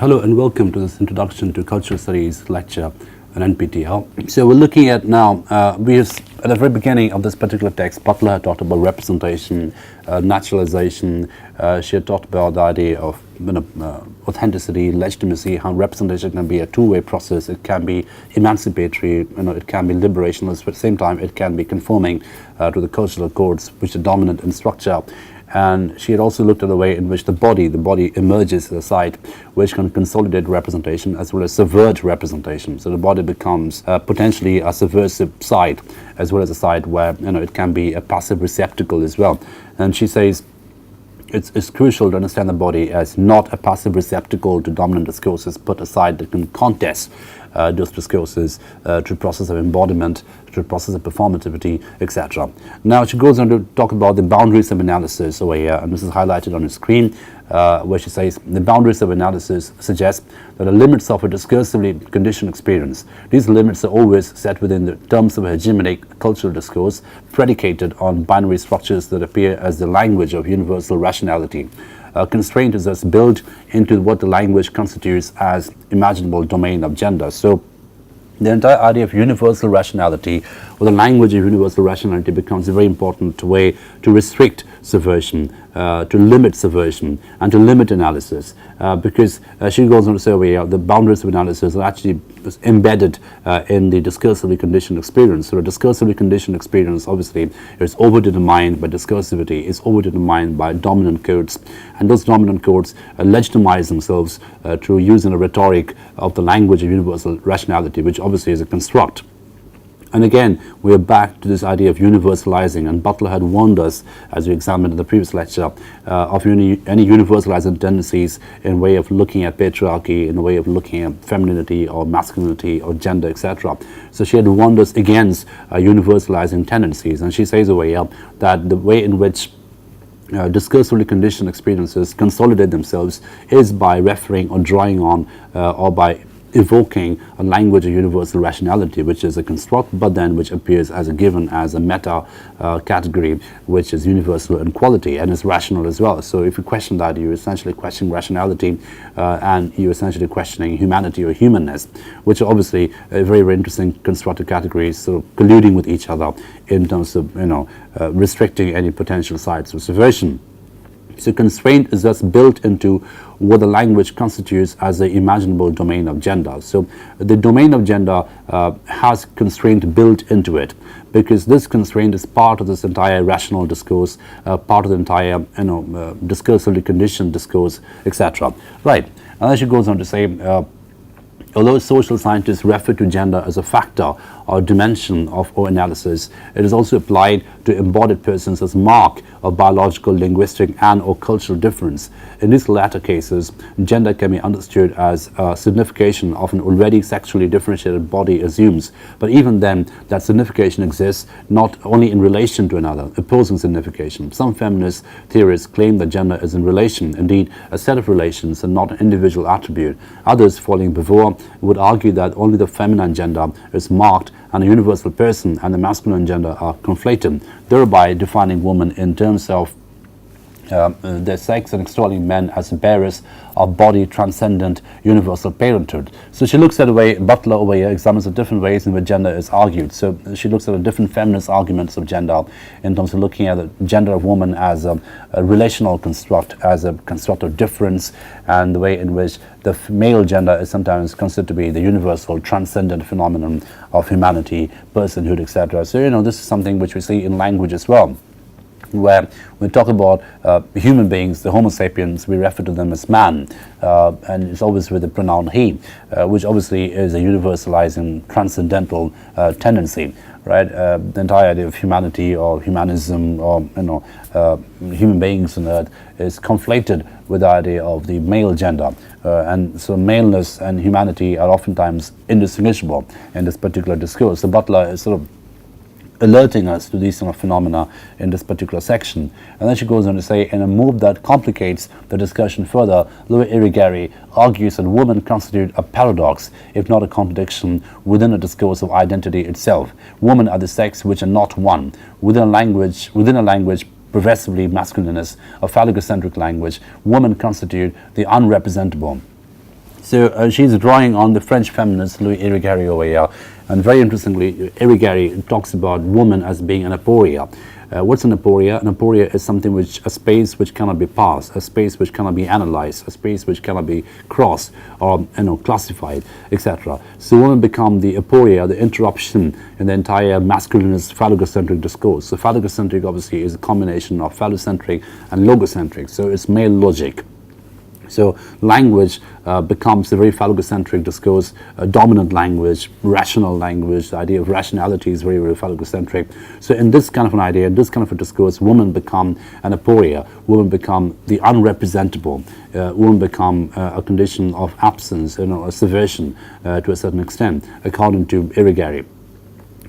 Hello and welcome to this Introduction to Cultural Studies lecture on NPTEL. So we're looking at now, at the very beginning of this particular text, Butler had talked about representation, naturalization. She had talked about the idea of authenticity, legitimacy, how representation can be a two-way process. It can be emancipatory, it can be liberationist, but at the same time it can be conforming to the cultural codes which are dominant in structure. And she had also looked at the way in which the body emerges as a site which can consolidate representation as well as subvert representation. So the body becomes potentially a subversive site as well as a site where it can be a passive receptacle as well. And she says it's crucial to understand the body as not a passive receptacle to dominant discourses, but a site that can contest those discourses through process of embodiment, through process of performativity, etc. Now she goes on to talk about the boundaries of analysis over here, and this is highlighted on the screen, where she says the boundaries of analysis suggest that the limits of a discursively conditioned experience, these limits are always set within the terms of a hegemonic cultural discourse predicated on binary structures that appear as the language of universal rationality. Constraint is thus built into what the language constitutes as imaginable domain of gender. So the entire idea of universal rationality, or the language of universal rationality, becomes a very important way to restrict subversion, to limit subversion, and to limit analysis, because she goes on to say the boundaries of analysis are actually embedded in the discursively conditioned experience. So the discursively conditioned experience obviously is overdetermined by discursivity, is overdetermined by dominant codes, and those dominant codes legitimize themselves through using a rhetoric of the language of universal rationality, which obviously is a construct. And again, we are back to this idea of universalizing, and Butler had warned us, as we examined in the previous lecture, of any universalizing tendencies in way of looking at patriarchy, in a way of looking at femininity or masculinity or gender, etc. So she had warned us against universalizing tendencies, and she says over here that the way in which discursively conditioned experiences consolidate themselves is by referring or drawing on or by evoking a language of universal rationality, which is a construct, but then which appears as a given, as a meta category, which is universal in quality and is rational as well. So if you question that, you're essentially questioning rationality, and you're essentially questioning humanity or humanness, which are obviously very, very interesting constructed categories, sort of colluding with each other in terms of restricting any potential sites of subversion. So constraint is thus built into what the language constitutes as the imaginable domain of gender. So the domain of gender has constraint built into it, because this constraint is part of this entire rational discourse, part of the entire discursively conditioned discourse, etc. Right, and then she goes on to say, although social scientists refer to gender as a factor or dimension of our analysis, it is also applied to embodied persons as mark of biological, linguistic, and or cultural difference. In these latter cases, gender can be understood as a signification of an already sexually differentiated body assumes, but even then, that signification exists not only in relation to another, opposing signification. Some feminist theorists claim that gender is in relation, indeed a set of relations and not an individual attribute. Others, following before, would argue that only the feminine gender is marked and a universal person and the masculine gender are conflated, thereby defining women in terms of their sex and extolling men as bearers of body transcendent universal parenthood. So she looks at the way Butler over here examines the different ways in which gender is argued. So she looks at the different feminist arguments of gender in terms of looking at the gender of woman as a relational construct, as a construct of difference, and the way in which the male gender is sometimes considered to be the universal transcendent phenomenon of humanity, personhood, etc. So this is something which we see in language as well, where we talk about human beings, the Homo sapiens, we refer to them as man, and it's always with the pronoun he, which obviously is a universalizing, transcendental tendency, right? The entire idea of humanity or humanism or human beings on earth is conflated with the idea of the male gender, and so maleness and humanity are oftentimes indistinguishable in this particular discourse. So Butler is sort of alerting us to these sort of phenomena in this particular section. And then she goes on to say, in a move that complicates the discussion further, Louis Irigaray argues that women constitute a paradox, if not a contradiction, within a discourse of identity itself. Women are the sex which are not one. Within a language progressively masculinist, a phallocentric language, women constitute the unrepresentable. So she's drawing on the French feminist Louis Irigaray over here, and very interestingly, Irigaray talks about woman as being an aporia. What's an aporia? An aporia is something a space which cannot be passed, a space which cannot be analyzed, a space which cannot be crossed or classified, etc. So women become the aporia, the interruption in the entire masculinist phallocentric discourse. So phallocentric obviously is a combination of phallocentric and logocentric. So it's male logic. So language becomes a very phallocentric discourse, a dominant language, rational language. The idea of rationality is very, very phallocentric. So in this kind of an idea, in this kind of a discourse, women become an aporia, women become the unrepresentable, women become a condition of absence, a subversion to a certain extent, according to Irigaray.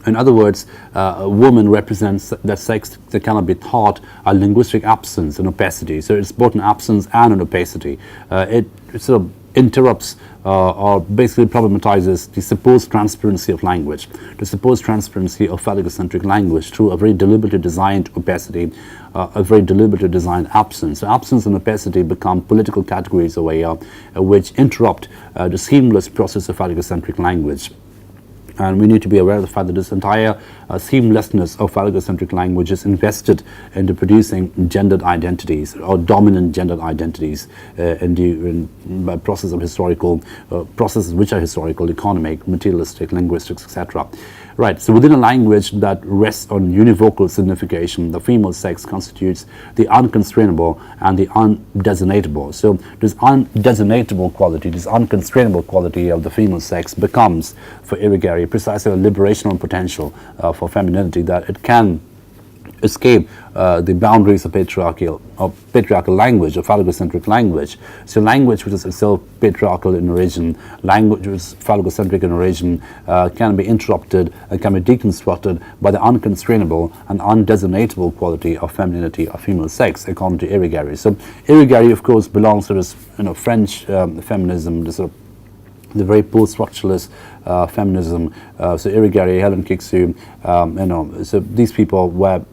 In other words, a woman represents that sex that cannot be taught a linguistic absence and opacity. So it's both an absence and an opacity. It sort of interrupts or basically problematizes the supposed transparency of language, the supposed transparency of phallocentric language through a very deliberately designed opacity, a very deliberately designed absence. So absence and opacity become political categories over here, which interrupt the seamless process of phallocentric language. And we need to be aware of the fact that this entire seamlessness of phallocentric language is invested into producing gendered identities or dominant gendered identities in the process of historical processes which are historical, economic, materialistic, linguistics, etc. Right, so within a language that rests on univocal signification, the female sex constitutes the unconstrainable and the undesignatable. So this undesignatable quality, this unconstrainable quality of the female sex becomes, for Irigaray, precisely a liberational potential for femininity, that it can escape the boundaries of patriarchal language, of phallocentric language. So language which is itself patriarchal in origin, language which is phallocentric in origin, can be interrupted and can be deconstructed by the unconstrainable and undesignatable quality of femininity of female sex, according to Irigaray. So Irigaray, of course, belongs to this French feminism, this sort of the very post-structuralist feminism. So Irigaray, Helen Kixu, so these people were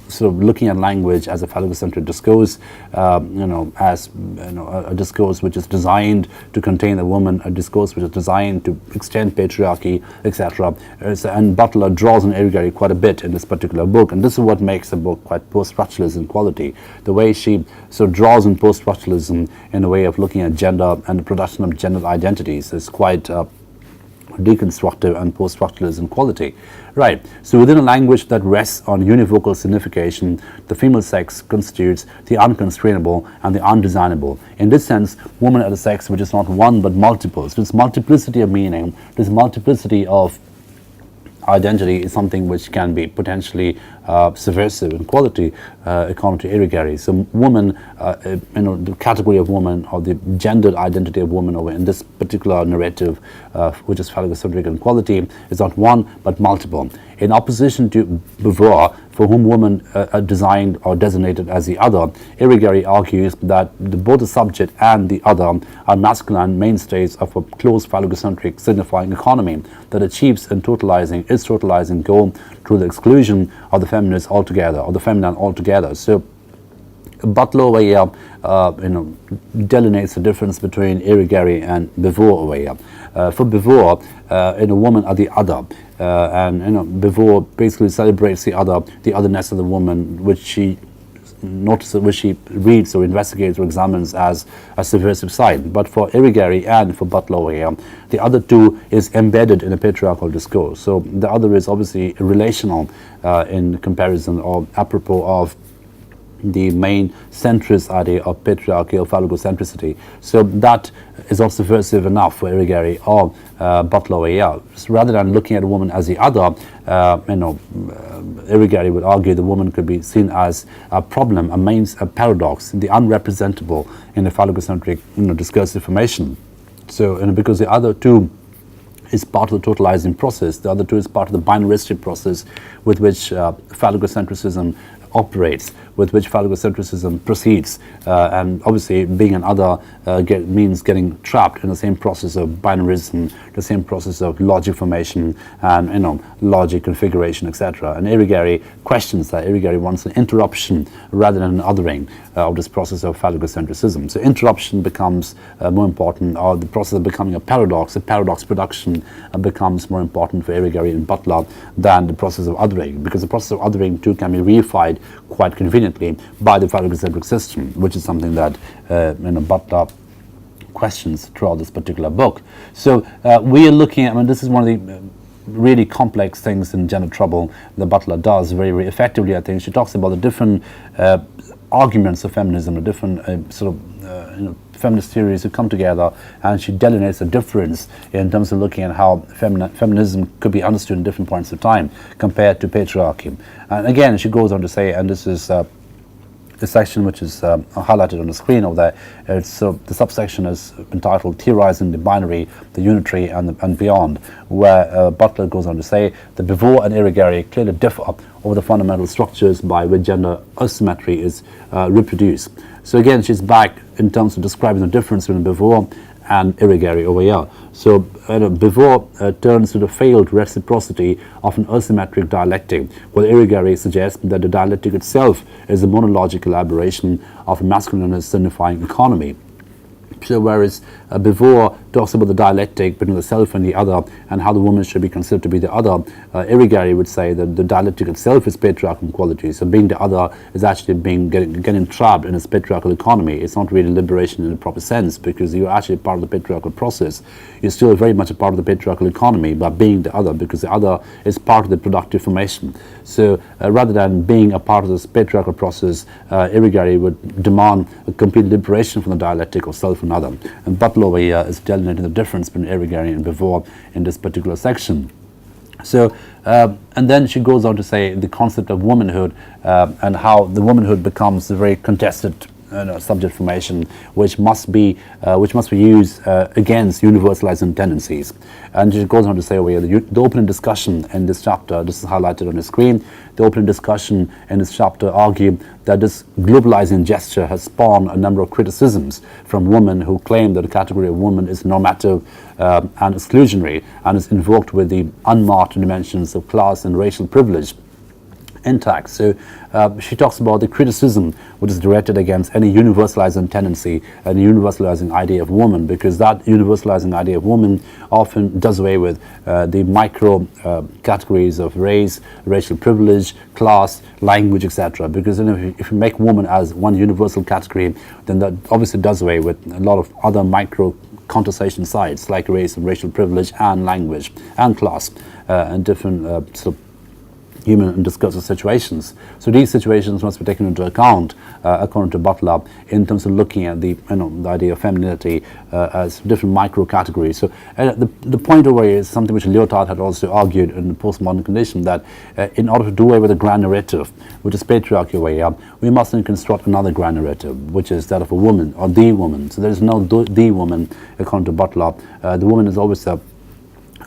sort of looking at language as a phallocentric discourse, as a discourse which is designed to contain a woman, a discourse which is designed to extend patriarchy, etc. And Butler draws on Irigaray quite a bit in this particular book, and this is what makes the book quite post-structuralist in quality. The way she sort of draws on post-structuralism in a way of looking at gender and the production of gender identities is quite deconstructive and post-structuralist in quality. Right, so within a language that rests on univocal signification, the female sex constitutes the unconstrainable and the undesignable. In this sense, woman is a sex which is not one but multiple. So this multiplicity of meaning, this multiplicity of identity is something which can be potentially subversive in quality, according to Irigaray. So woman, the category of woman or the gendered identity of woman over in this particular narrative, which is phallocentric in quality, is not one but multiple. In opposition to Beauvoir, for whom women are designed or designated as the other, Irigaray argues that both the subject and the other are masculine mainstays of a closed phallocentric signifying economy that achieves its totalizing goal through the exclusion of the feminist altogether, or the feminine altogether. So Butler over here, delineates the difference between Irigaray and Beauvoir over here. For Beauvoir, in a woman are the other, and Beauvoir basically celebrates the otherness of the woman, which she notices, which she reads or investigates or examines as a subversive side. But for Irigaray and for Butler over here, the other two is embedded in a patriarchal discourse. So the other is obviously relational in comparison or apropos of the main centrist idea of patriarchal phallocentricity. So that is not subversive enough for Irigaray or Butler over here. So rather than looking at a woman as the other, Irigaray would argue the woman could be seen as a problem, a paradox, the unrepresentable in the phallocentric discursive formation. So because the other two is part of the totalizing process, the other two is part of the binaristic process with which phallocentrism operates, with which phallocentrism proceeds, and obviously being an other means getting trapped in the same process of binarism, the same process of logic formation, and logic configuration, etc. And Irigaray questions that. Irigaray wants an interruption rather than an othering of this process of phallocentrism. So interruption becomes more important, or the process of becoming a paradox production becomes more important for Irigaray and Butler than the process of othering, because the process of othering too can be reified quite conveniently by the phallocentric system, which is something that Butler questions throughout this particular book. So we are looking at, this is one of the really complex things in Gender Trouble that Butler does very, very effectively, I think. She talks about the different arguments of feminism, the different feminist theories who come together, and she delineates the difference in terms of looking at how feminism could be understood in different points of time compared to patriarchy. And again, she goes on to say, and this is the section which is highlighted on the screen over there, the subsection is entitled Theorizing the Binary, the Unitary and Beyond, where Butler goes on to say that Beauvoir and Irigaray clearly differ over the fundamental structures by which gender asymmetry is reproduced. So again, she's back in terms of describing the difference between Beauvoir and Irigaray over here. So Beauvoir turns to the failed reciprocity of an asymmetric dialectic, while Irigaray suggests that the dialectic itself is a monological elaboration of a masculine and signifying economy. So whereas Beauvoir talks about the dialectic between the self and the other, and how the woman should be considered to be the other, Irigaray would say that the dialectic itself is patriarchal quality. So being the other is actually getting trapped in its patriarchal economy. It's not really liberation in the proper sense, because you're actually part of the patriarchal process. You're still very much a part of the patriarchal economy by being the other, because the other is part of the productive formation. So rather than being a part of this patriarchal process, Irigaray would demand a complete liberation from the dialectic of self and other. And Butler over here is delineating the difference between Irigaray and Beauvoir in this particular section. So, and then she goes on to say the concept of womanhood and how the womanhood becomes a very contested subject formation, which must be used against universalizing tendencies. And she goes on to say over here the opening discussion in this chapter, this is highlighted on the screen, the opening discussion in this chapter argue that this globalizing gesture has spawned a number of criticisms from women who claim that the category of woman is normative and exclusionary, and is invoked with the unmarked dimensions of class and racial privilege intact. So she talks about the criticism which is directed against any universalizing tendency and universalizing idea of woman, because that universalizing idea of woman often does away with the micro categories of race, racial privilege, class, language, etc. Because if you make woman as one universal category, then that obviously does away with a lot of other micro contestation sides like race and racial privilege and language and class and different sort of human and discursive situations. So these situations must be taken into account, according to Butler, in terms of looking at the idea of femininity as different micro categories. So the point over here is something which Lyotard had also argued in the postmodern condition, that in order to do away with the grand narrative, which is patriarchy way up, we must then construct another grand narrative, which is that of a woman or the woman. So there is no the woman, according to Butler. The woman is always a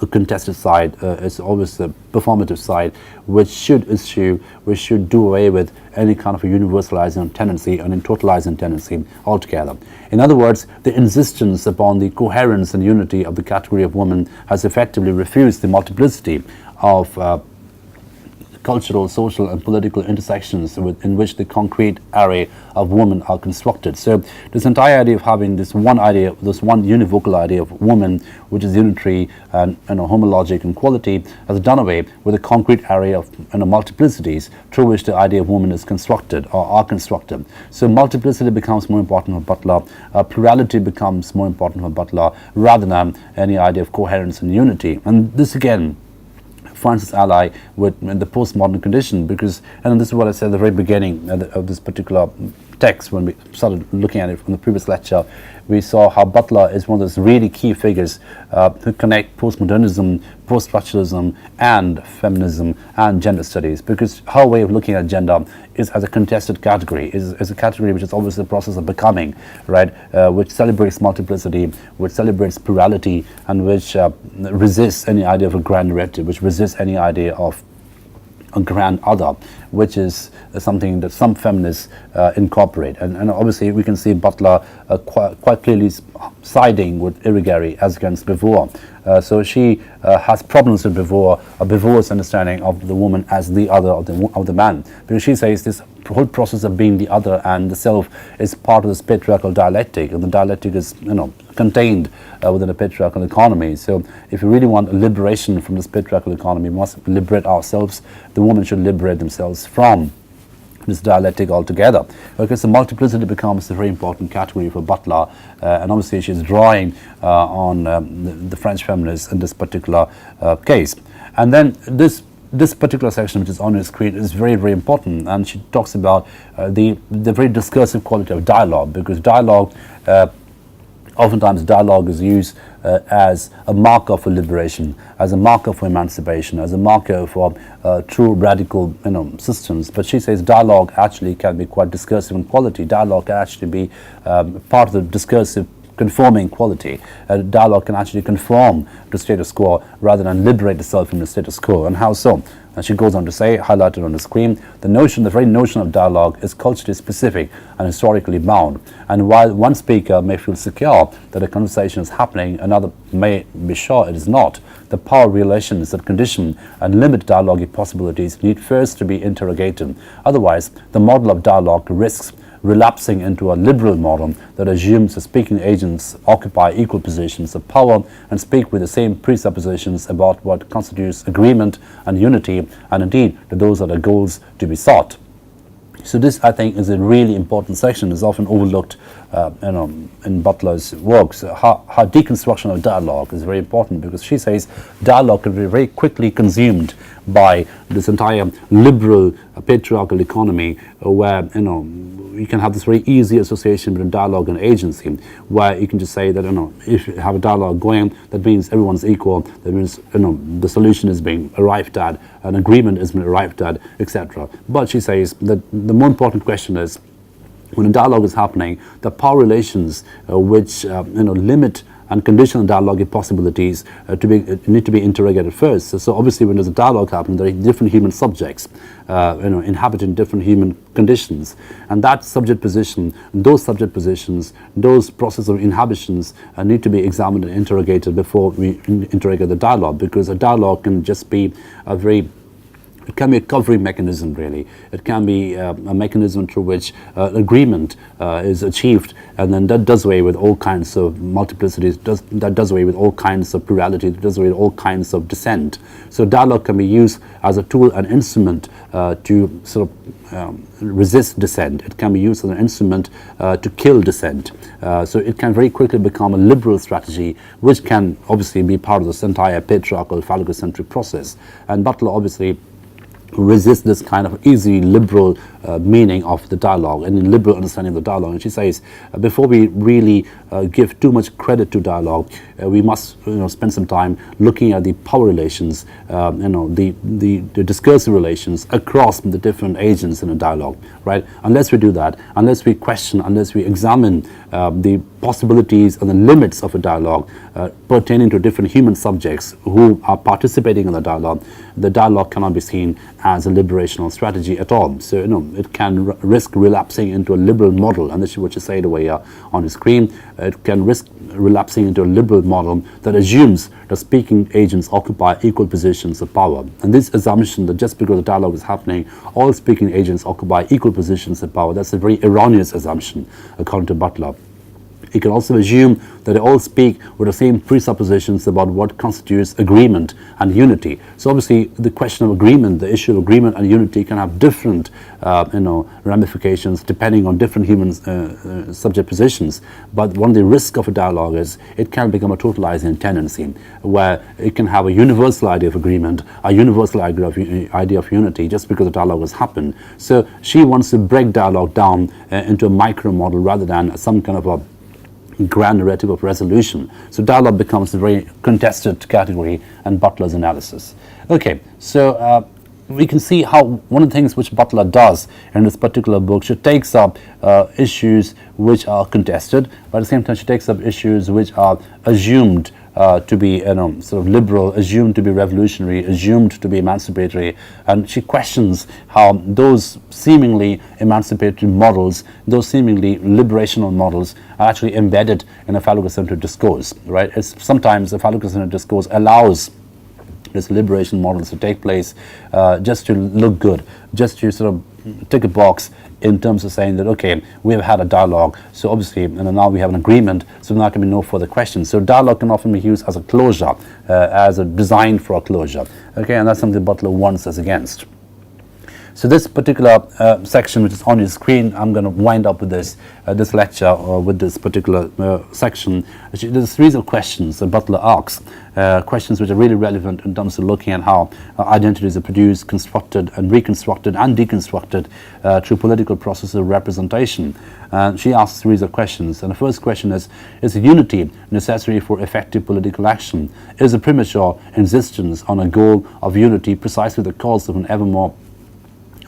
contested side, it's always the performative side, which should do away with any kind of a universalizing tendency and a totalizing tendency altogether. In other words, the insistence upon the coherence and unity of the category of woman has effectively refused the multiplicity of cultural, social and political intersections in which the concrete array of women are constructed. So this entire idea of having this one idea, this one univocal idea of woman, which is unitary and homologic in quality, has done away with the concrete array of multiplicities through which the idea of woman is constructed or are constructed. So multiplicity becomes more important for Butler, plurality becomes more important for Butler, rather than any idea of coherence and unity. And this again finds its ally with the postmodern condition, because, and this is what I said at the very beginning of this particular text when we started looking at it from the previous lecture, we saw how Butler is one of those really key figures who connect postmodernism, post-structuralism and feminism and gender studies, because her way of looking at gender is as a contested category, is a category which is always the process of becoming, right, which celebrates multiplicity, which celebrates plurality, and which resists any idea of a grand narrative, which resists any idea of a grand other, which is something that some feminists incorporate. And obviously we can see Butler quite clearly siding with Irigaray as against Beauvoir. So she has problems with Beauvoir's understanding of the woman as the other of the man, because she says this whole process of being the other and the self is part of this patriarchal dialectic, and the dialectic is contained within a patriarchal economy. So if we really want liberation from this patriarchal economy, we must liberate ourselves. The women should liberate themselves from this dialectic altogether. Okay, so multiplicity becomes a very important category for Butler, and obviously she's drawing on the French feminists in this particular case. And then this particular section, which is on your screen, is very, very important, and she talks about the very discursive quality of dialogue, because dialogue, oftentimes dialogue is used as a marker for liberation, as a marker for emancipation, as a marker for true radical systems. But she says dialogue actually can be quite discursive in quality. Dialogue can actually be part of the discursive conforming quality. Dialogue can actually conform to status quo rather than liberate itself from the status quo. And how so? And she goes on to say, highlighted on the screen, the very notion of dialogue is culturally specific and historically bound. And while one speaker may feel secure that a conversation is happening, another may be sure it is not. The power relations that condition and limit dialogue possibilities need first to be interrogated. Otherwise, the model of dialogue risks relapsing into a liberal model that assumes the speaking agents occupy equal positions of power and speak with the same presuppositions about what constitutes agreement and unity, and indeed that those are the goals to be sought. So this, I think, is a really important section. It's often overlooked in Butler's works. Her deconstruction of dialogue is very important, because she says dialogue can be very quickly consumed by this entire liberal patriarchal economy, where you can have this very easy association between dialogue and agency, where you can just say that if you have a dialogue going, that means everyone's equal, that means the solution is being arrived at, an agreement is being arrived at, etc. But she says that the more important question is, when a dialogue is happening, the power relations which limit and conditional dialogue possibilities need to be interrogated first. So obviously when there's a dialogue happening, there are different human subjects inhabiting different human conditions, and that subject position, those subject positions, those processes of inhabitions need to be examined and interrogated before we interrogate the dialogue, because a dialogue can just be it can be a covering mechanism, really. It can be a mechanism through which agreement is achieved, and then that does away with all kinds of multiplicities, that does away with all kinds of plurality, that does away with all kinds of dissent. So dialogue can be used as a tool and instrument to sort of resist dissent. It can be used as an instrument to kill dissent. So it can very quickly become a liberal strategy, which can obviously be part of this entire patriarchal phallocentric process. And Butler obviously resist this kind of easy liberal meaning of the dialogue and liberal understanding of the dialogue. And she says before we really give too much credit to dialogue, we must spend some time looking at the power relations, the discursive relations across the different agents in a dialogue, right? Unless we do that, unless we question, unless we examine the possibilities and the limits of a dialogue pertaining to different human subjects who are participating in the dialogue cannot be seen as a liberational strategy at all. So it can risk relapsing into a liberal model, and this is what you say over here on the screen. It can risk relapsing into a liberal model that assumes that speaking agents occupy equal positions of power. And this assumption that just because the dialogue is happening, all speaking agents occupy equal positions of power, that's a very erroneous assumption, according to Butler. You can also assume that they all speak with the same presuppositions about what constitutes agreement and unity. So obviously the question of agreement, the issue of agreement and unity can have different ramifications depending on different human subject positions. But one of the risks of a dialogue is it can become a totalizing tendency, where it can have a universal idea of agreement, a universal idea of unity, just because the dialogue has happened. So she wants to break dialogue down into a micro model rather than some kind of a grand narrative of resolution. So dialogue becomes a very contested category in Butler's analysis. Okay, so we can see how one of the things which Butler does in this particular book, she takes up issues which are contested, but at the same time she takes up issues which are assumed to be sort of liberal, assumed to be revolutionary, assumed to be emancipatory, and she questions how those seemingly emancipatory models, those seemingly liberational models, are actually embedded in a phallocentric discourse. Right? Sometimes the phallocentric discourse allows this liberation models to take place just to look good, just to sort of tick a box in terms of saying that, okay, we have had a dialogue, so obviously now we have an agreement, so there can be no further questions. So dialogue can often be used as a closure, as a design for a closure. Okay, and that's something Butler warns us against. So this particular section, which is on your screen, I'm going to wind up with this lecture, with this particular section. There's a series of questions that Butler asks, questions which are really relevant in terms of looking at how identities are produced, constructed and reconstructed and deconstructed through political processes of representation. She asks a series of questions, and the first question is unity necessary for effective political action? Is a premature insistence on a goal of unity precisely the cause of an ever more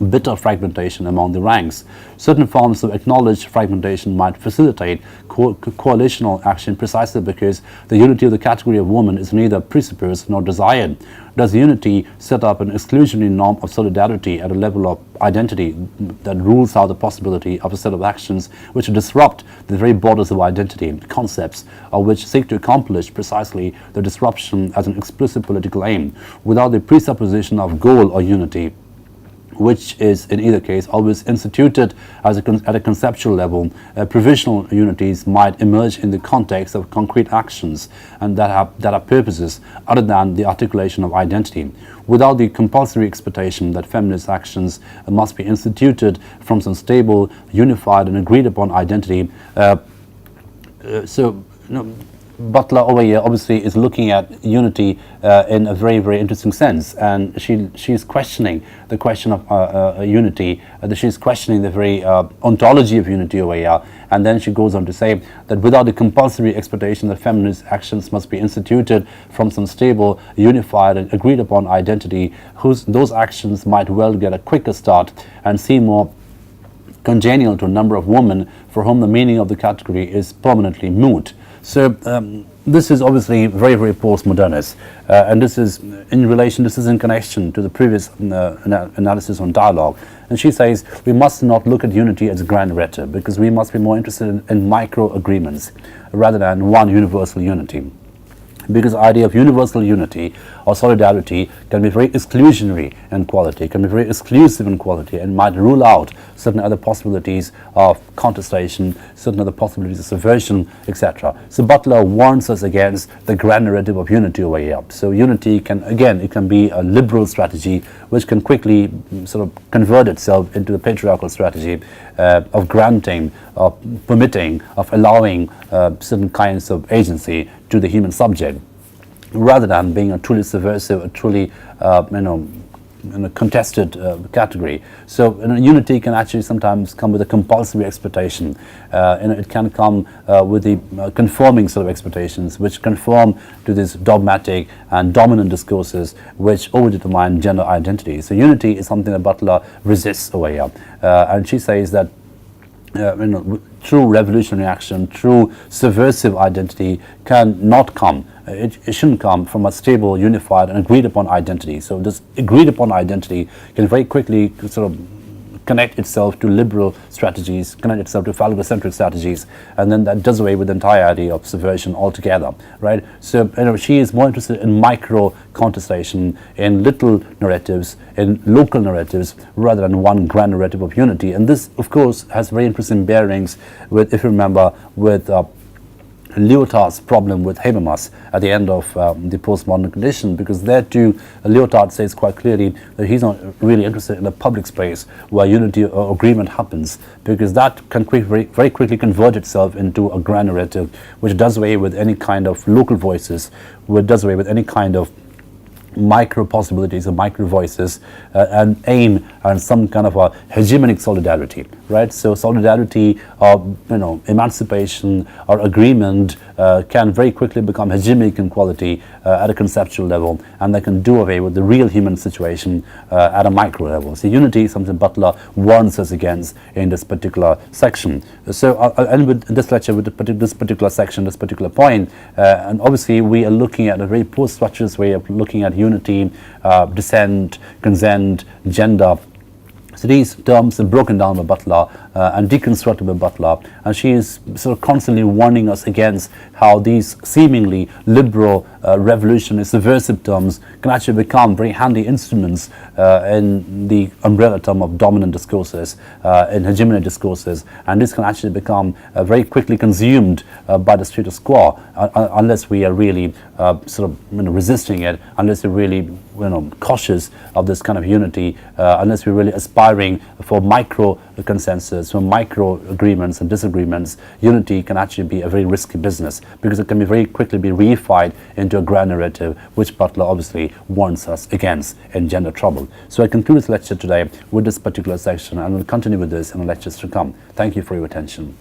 bitter fragmentation among the ranks? Certain forms of acknowledged fragmentation might facilitate coalitional action precisely because the unity of the category of woman is neither presupposed nor desired. Does unity set up an exclusionary norm of solidarity at a level of identity that rules out the possibility of a set of actions which disrupt the very borders of identity, concepts of which seek to accomplish precisely the disruption as an explicit political aim, without the presupposition of goal or unity, which is in either case always instituted as at a conceptual level? Provisional unities might emerge in the context of concrete actions and that are purposes other than the articulation of identity, without the compulsory expectation that feminist actions must be instituted from some stable, unified and agreed upon identity. Butler over here obviously is looking at unity in a very, very interesting sense, and she's questioning the question of unity. She's questioning the very ontology of unity over here, and then she goes on to say that without the compulsory expectation that feminist actions must be instituted from some stable, unified and agreed upon identity, those actions might well get a quicker start and seem more congenial to a number of women for whom the meaning of the category is permanently moot. So this is obviously very, very postmodernist, and this is in connection to the previous analysis on dialogue. And she says we must not look at unity as a grand narrative, because we must be more interested in micro agreements rather than one universal unity. Because the idea of universal unity or solidarity can be very exclusionary in quality, can be very exclusive in quality, and might rule out certain other possibilities of contestation, certain other possibilities of subversion, etc. So Butler warns us against the grand narrative of unity over here. So unity can, again, it can be a liberal strategy which can quickly sort of convert itself into the patriarchal strategy of granting, of permitting, of allowing certain kinds of agency to the human subject, rather than being a truly subversive, a truly in a contested category. So unity can actually sometimes come with a compulsory expectation. It can come with the conforming sort of expectations, which conform to these dogmatic and dominant discourses which overdetermine gender identity. So unity is something that Butler resists over here, and she says that true revolutionary action, true subversive identity can not come. It shouldn't come from a stable, unified and agreed upon identity. So this agreed upon identity can very quickly sort of connect itself to liberal strategies, connect itself to phallocentric strategies, and then that does away with the entire idea of subversion altogether, right? So she is more interested in micro contestation, in little narratives, in local narratives, rather than one grand narrative of unity. And this, of course, has very interesting bearings with, if you remember, with Lyotard's problem with Habermas at the end of the postmodern condition, because there too Lyotard says quite clearly that he's not really interested in a public space where unity or agreement happens, because that can very quickly convert itself into a grand narrative which does away with any kind of local voices, which does away with any kind of micro possibilities and micro voices and aim at some kind of a hegemonic solidarity, right? So solidarity or emancipation or agreement can very quickly become hegemonic in quality at a conceptual level, and they can do away with the real human situation at a micro level. So unity is something Butler warns us against in this particular section. So I'll end with this lecture with this particular section, this particular point, and obviously we are looking at a very post-structuralist way of looking at unity, dissent, consent, gender. So these terms are broken down by Butler and deconstructed by Butler, and she is sort of constantly warning us against how these seemingly liberal, revolutionary, subversive terms can actually become very handy instruments in the umbrella term of dominant discourses, in hegemonic discourses, and this can actually become very quickly consumed by the status quo unless we are really sort of resisting it, unless we're really cautious of this kind of unity, unless we're really aspiring for micro consensus, for micro agreements and disagreements. Unity can actually be a very risky business because it can be very quickly be reified into a grand narrative, which Butler obviously warns us against in Gender Trouble. So I conclude this lecture today with this particular section, and we'll continue with this in the lectures to come. Thank you for your attention.